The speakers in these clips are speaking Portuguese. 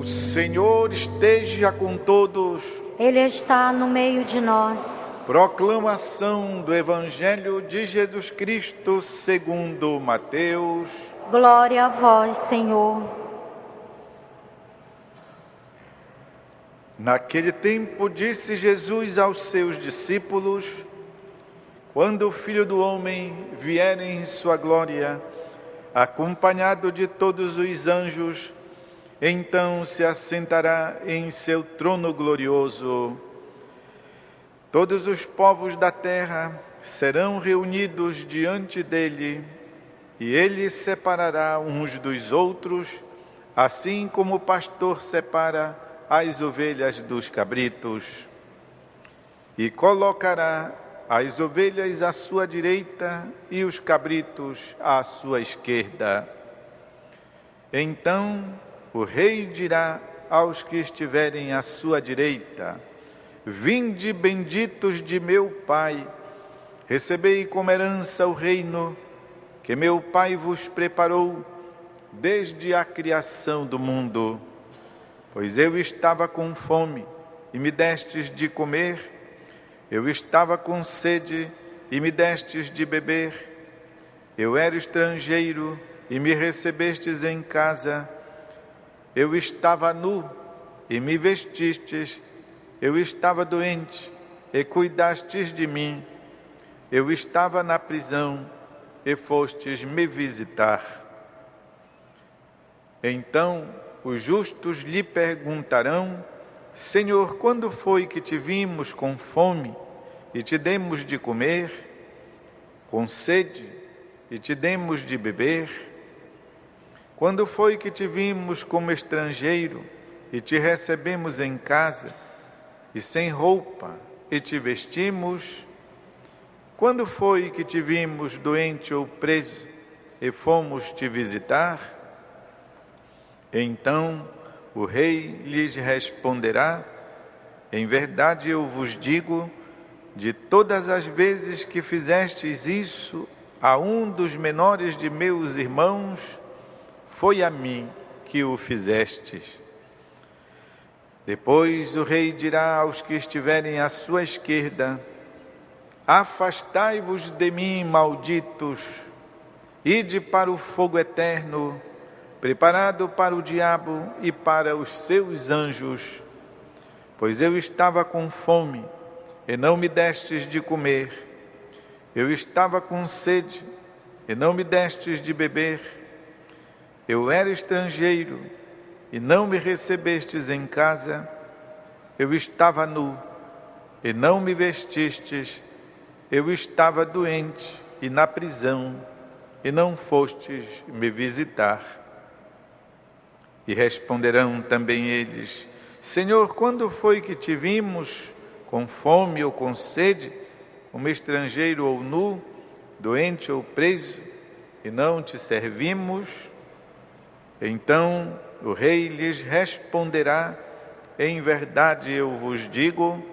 O Senhor esteja com todos. Ele está no meio de nós. Proclamação do Evangelho de Jesus Cristo segundo Mateus. Glória a vós, Senhor. Naquele tempo disse Jesus aos seus discípulos: quando o Filho do Homem vier em sua glória, acompanhado de todos os anjos, então se assentará em seu trono glorioso. Todos os povos da terra serão reunidos diante dele, e ele separará uns dos outros, assim como o pastor separa as ovelhas dos cabritos, e colocará as ovelhas à sua direita e os cabritos à sua esquerda. Então o rei dirá aos que estiverem à sua direita: vinde, benditos de meu Pai, recebei como herança o reino que meu Pai vos preparou desde a criação do mundo. Pois eu estava com fome e me destes de comer, eu estava com sede e me destes de beber, eu era estrangeiro e me recebestes em casa, eu estava nu e me vestistes, eu estava doente e cuidastes de mim, eu estava na prisão e fostes me visitar. Então os justos lhe perguntarão: Senhor, quando foi que te vimos com fome e te demos de comer, com sede e te demos de beber? Quando foi que te vimos como estrangeiro e te recebemos em casa, e sem roupa e te vestimos? Quando foi que te vimos doente ou preso e fomos te visitar? Então o rei lhes responderá: em verdade eu vos digo, de todas as vezes que fizestes isso a um dos menores de meus irmãos, foi a mim que o fizestes. Depois o rei dirá aos que estiverem à sua esquerda: afastai-vos de mim, malditos, ide para o fogo eterno, preparado para o diabo e para os seus anjos. Pois eu estava com fome e não me destes de comer, eu estava com sede e não me destes de beber, eu era estrangeiro e não me recebestes em casa, eu estava nu e não me vestistes, eu estava doente e na prisão e não fostes me visitar. E responderão também eles: Senhor, quando foi que te vimos com fome ou com sede, como estrangeiro ou nu, doente ou preso, e não te servimos? Então o rei lhes responderá: em verdade eu vos digo,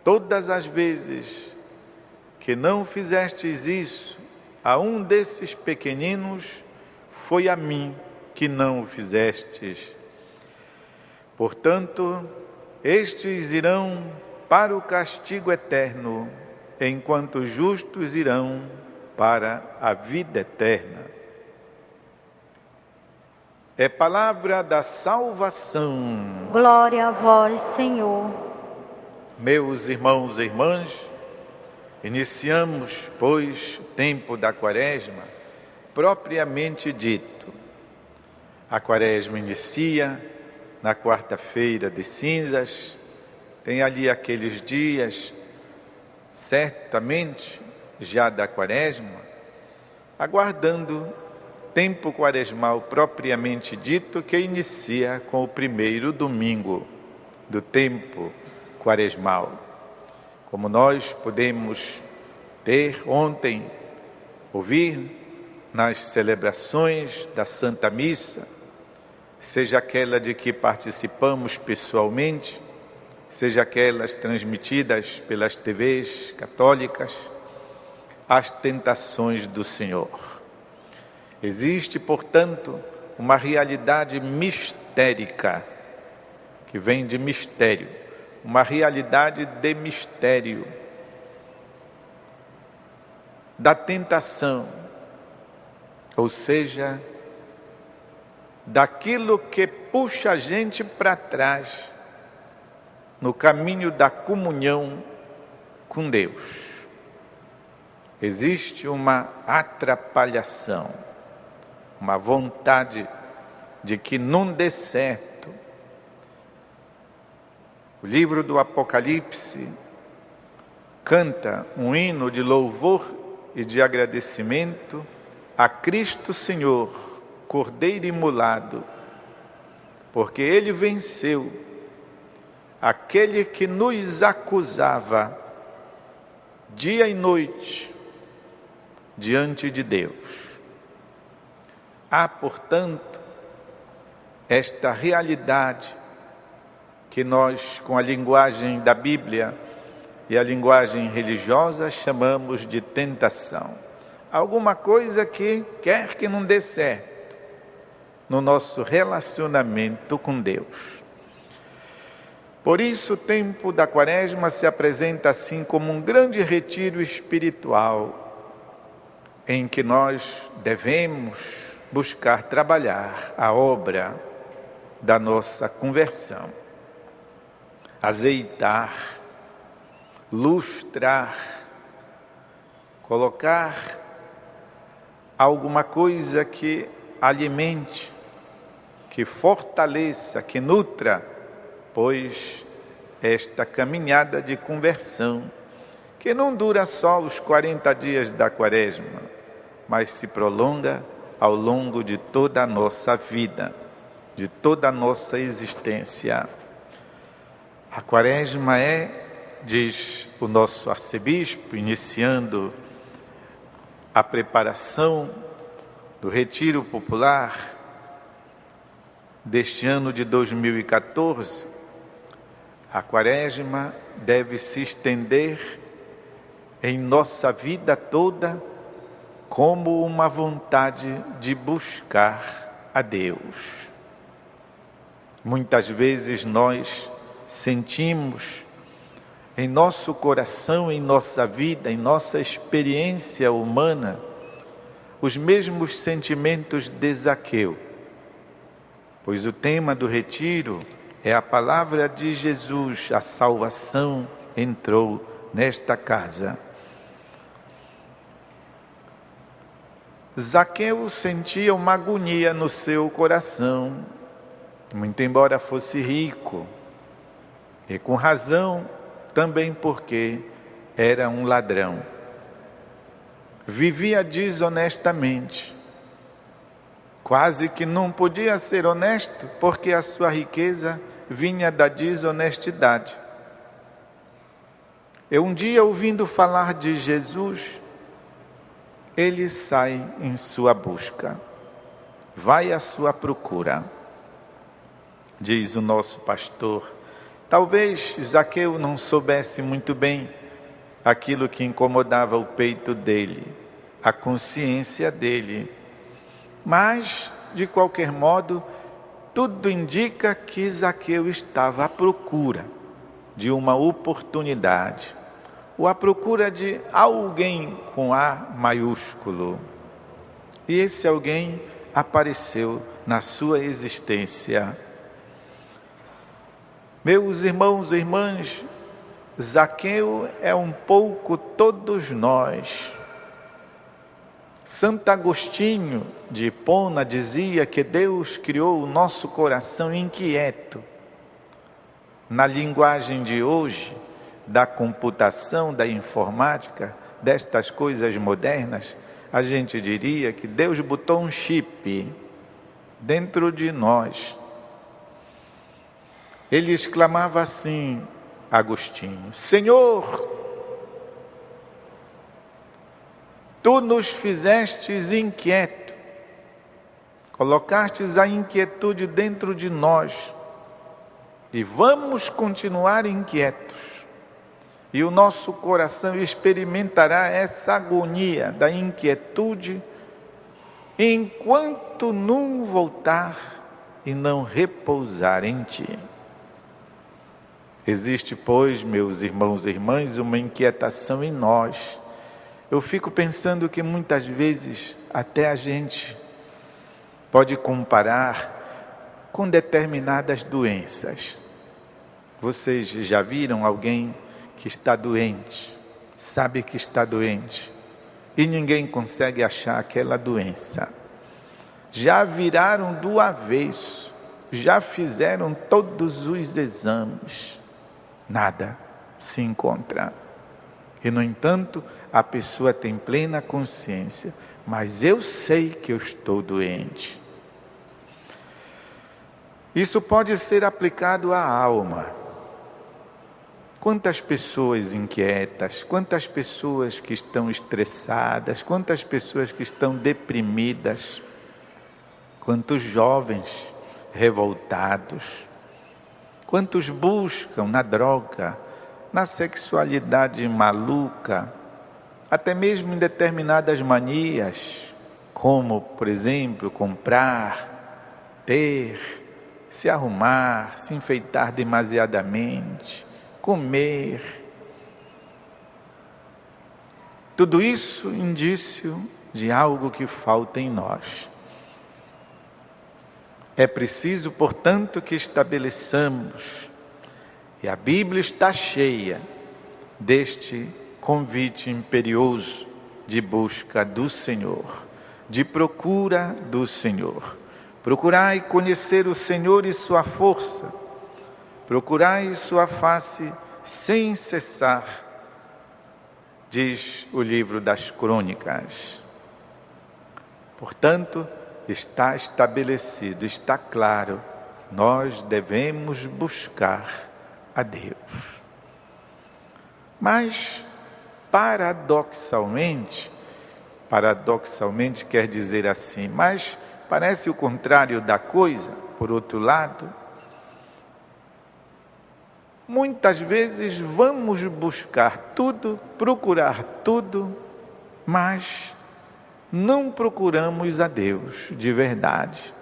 todas as vezes que não fizestes isso a um desses pequeninos, foi a mim que não o fizestes. Portanto, estes irão para o castigo eterno, enquanto os justos irão para a vida eterna. É palavra da salvação. Glória a vós, Senhor. Meus irmãos e irmãs, iniciamos, pois, o tempo da Quaresma, propriamente dito. A Quaresma inicia na quarta-feira de cinzas, tem ali aqueles dias, certamente, já da Quaresma, aguardando tempo quaresmal propriamente dito, que inicia com o primeiro domingo do tempo quaresmal. Como nós podemos ter ontem, ouvir nas celebrações da Santa Missa, seja aquela de que participamos pessoalmente, seja aquelas transmitidas pelas TVs católicas, as tentações do Senhor. Existe, portanto, uma realidade mistérica que vem de mistério, uma realidade de mistério, da tentação, ou seja, daquilo que puxa a gente para trás no caminho da comunhão com Deus. Existe uma atrapalhação, uma vontade de que não dê certo. O livro do Apocalipse canta um hino de louvor e de agradecimento a Cristo Senhor, Cordeiro imolado, porque Ele venceu aquele que nos acusava dia e noite diante de Deus. Há, portanto, esta realidade que nós, com a linguagem da Bíblia e a linguagem religiosa, chamamos de tentação. Alguma coisa que quer que não dê certo no nosso relacionamento com Deus. Por isso, o tempo da Quaresma se apresenta assim como um grande retiro espiritual, em que nós devemos buscar trabalhar a obra da nossa conversão, azeitar, lustrar, colocar alguma coisa que alimente, que fortaleça, que nutra, pois esta caminhada de conversão, que não dura só os 40 dias da Quaresma, mas se prolonga ao longo de toda a nossa vida, de toda a nossa existência. A Quaresma é, diz o nosso arcebispo, iniciando a preparação do Retiro Popular deste ano de 2014, a Quaresma deve se estender em nossa vida toda como uma vontade de buscar a Deus. Muitas vezes nós sentimos em nosso coração, em nossa vida, em nossa experiência humana, os mesmos sentimentos de Zaqueu, pois o tema do retiro é a palavra de Jesus: a salvação entrou nesta casa. Zaqueu sentia uma agonia no seu coração, muito embora fosse rico, e com razão também, porque era um ladrão. Vivia desonestamente, quase que não podia ser honesto, porque a sua riqueza vinha da desonestidade. E um dia, ouvindo falar de Jesus, ele sai em sua busca, vai à sua procura. Diz o nosso pastor, talvez Zaqueu não soubesse muito bem aquilo que incomodava o peito dele, a consciência dele, mas, de qualquer modo, tudo indica que Zaqueu estava à procura de uma oportunidade, ou à procura de alguém com A maiúsculo. E esse alguém apareceu na sua existência. Meus irmãos e irmãs, Zaqueu é um pouco todos nós. Santo Agostinho de Hipona dizia que Deus criou o nosso coração inquieto. Na linguagem de hoje, da computação, da informática, destas coisas modernas, a gente diria que Deus botou um chip dentro de nós. Ele exclamava assim, Agostinho: Senhor, Tu nos fizestes inquieto, colocastes a inquietude dentro de nós, e vamos continuar inquietos. E o nosso coração experimentará essa agonia da inquietude enquanto não voltar e não repousar em Ti. Existe, pois, meus irmãos e irmãs, uma inquietação em nós. Eu fico pensando que muitas vezes até a gente pode comparar com determinadas doenças. Vocês já viram alguém que está doente, sabe que está doente, e ninguém consegue achar aquela doença? Já viraram do avesso, já fizeram todos os exames, nada se encontra. E, no entanto, a pessoa tem plena consciência, mas eu sei que eu estou doente. Isso pode ser aplicado à alma. Quantas pessoas inquietas, quantas pessoas que estão estressadas, quantas pessoas que estão deprimidas, quantos jovens revoltados, quantos buscam na droga, na sexualidade maluca, até mesmo em determinadas manias, como, por exemplo, comprar, ter, se arrumar, se enfeitar demasiadamente, comer. Tudo isso indício de algo que falta em nós. É preciso, portanto, que estabeleçamos, e a Bíblia está cheia deste convite imperioso de busca do Senhor, de procura do Senhor. Procurai conhecer o Senhor e sua força, procurai sua face sem cessar, diz o livro das Crônicas. Portanto, está estabelecido, está claro, nós devemos buscar a Deus. Mas, paradoxalmente quer dizer assim, mas parece o contrário da coisa, por outro lado, muitas vezes vamos buscar tudo, procurar tudo, mas não procuramos a Deus de verdade.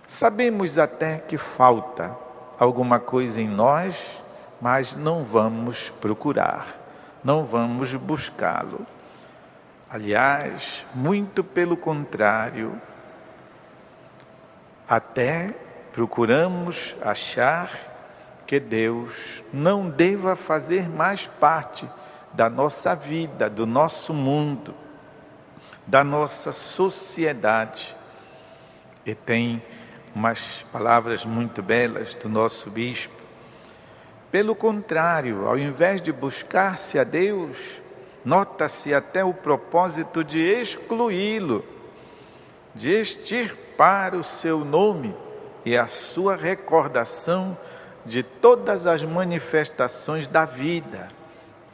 Sabemos até que falta alguma coisa em nós, mas não vamos procurar, não vamos buscá-lo. Aliás, muito pelo contrário, até procuramos achar que Deus não deva fazer mais parte da nossa vida, do nosso mundo, da nossa sociedade. E tem umas palavras muito belas do nosso bispo. Pelo contrário, ao invés de buscar-se a Deus, nota-se até o propósito de excluí-lo, de extirpar o seu nome e a sua recordação de todas as manifestações da vida,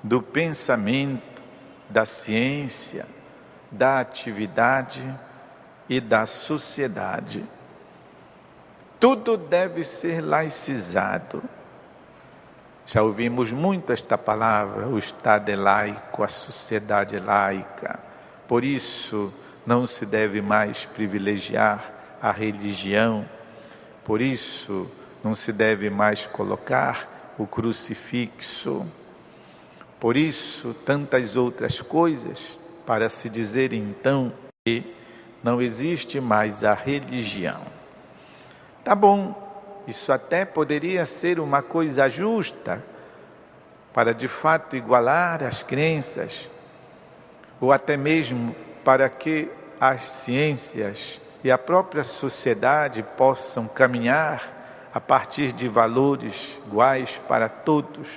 do pensamento, da ciência, da atividade e da sociedade. Tudo deve ser laicizado. Já ouvimos muito esta palavra, o Estado é laico, a sociedade é laica. Por isso, não se deve mais privilegiar a religião. Por isso, não se deve mais colocar o crucifixo. Por isso, tantas outras coisas, para se dizer então que não existe mais a religião. Tá bom. Isso até poderia ser uma coisa justa, para de fato igualar as crenças, ou até mesmo para que as ciências e a própria sociedade possam caminhar a partir de valores iguais para todos.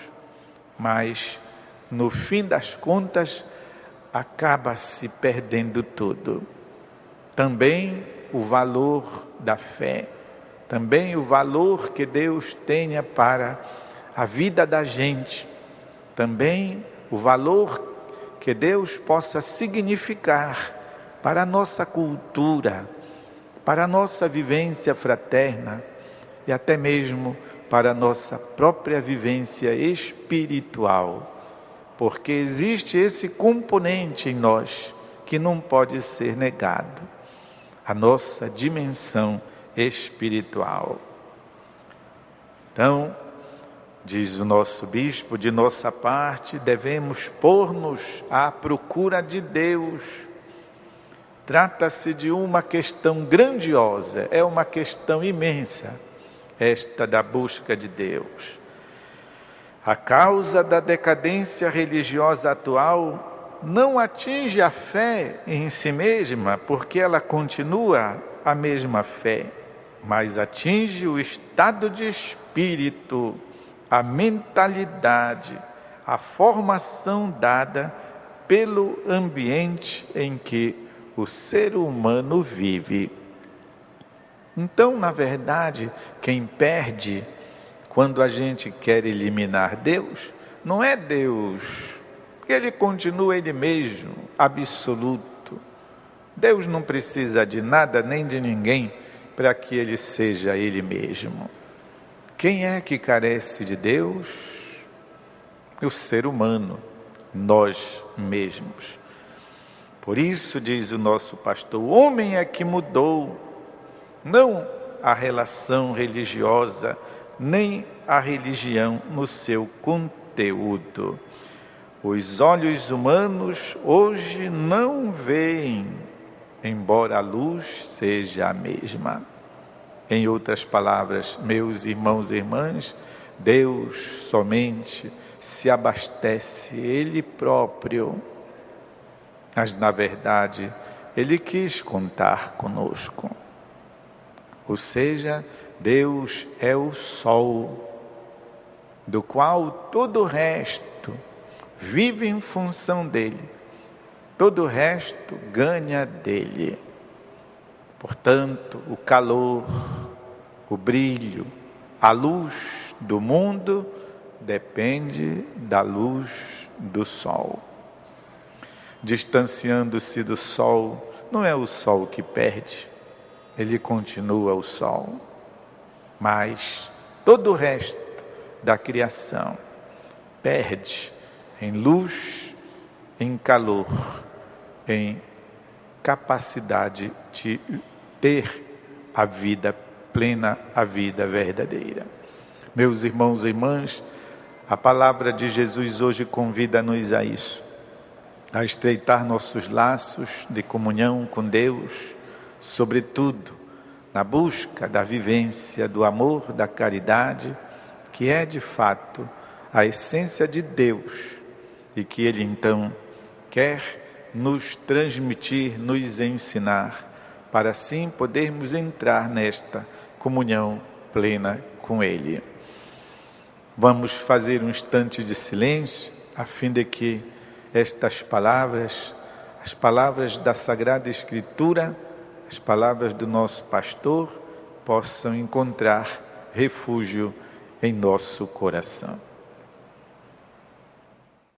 Mas, no fim das contas, acaba se perdendo tudo. Também o valor da fé. Também o valor que Deus tenha para a vida da gente. Também o valor que Deus possa significar para a nossa cultura, para a nossa vivência fraterna e até mesmo para a nossa própria vivência espiritual. Porque existe esse componente em nós que não pode ser negado, a nossa dimensão espiritual. Então, Diz o nosso bispo, de nossa parte, devemos pôr-nos à procura de Deus. Trata-se de uma questão grandiosa, é uma questão imensa, esta da busca de Deus. A causa da decadência religiosa atual não atinge a fé em si mesma, porque ela continua a mesma fé, mas atinge o estado de espírito, a mentalidade, a formação dada pelo ambiente em que o ser humano vive. Então, na verdade, quem perde quando a gente quer eliminar Deus, não é Deus, porque Ele continua Ele mesmo, absoluto. Deus não precisa de nada nem de ninguém para que Ele seja Ele mesmo. Quem é que carece de Deus? O ser humano, nós mesmos. Por isso, diz o nosso pastor, o homem é que mudou, não a relação religiosa, nem a religião no seu conteúdo. Os olhos humanos hoje não veem, embora a luz seja a mesma. Em outras palavras, meus irmãos e irmãs, Deus somente se abastece Ele próprio. Mas, na verdade, Ele quis contar conosco. Ou seja, Deus é o sol, do qual todo o resto vive em função dele, todo o resto ganha dele. Portanto, o calor, o brilho, a luz do mundo depende da luz do sol. Distanciando-se do sol, não é o sol que perde, ele continua o sol. Mas todo o resto da criação perde em luz, em calor, em capacidade de ter a vida plena, a vida verdadeira. Meus irmãos e irmãs, a palavra de Jesus hoje convida-nos a isso, a estreitar nossos laços de comunhão com Deus, sobretudo na busca da vivência do amor, da caridade, que é de fato a essência de Deus e que Ele então quer nos transmitir, nos ensinar, para assim podermos entrar nesta comunhão plena com Ele. Vamos fazer um instante de silêncio, a fim de que estas palavras, as palavras da Sagrada Escritura, as palavras do nosso pastor, possam encontrar refúgio em nosso coração.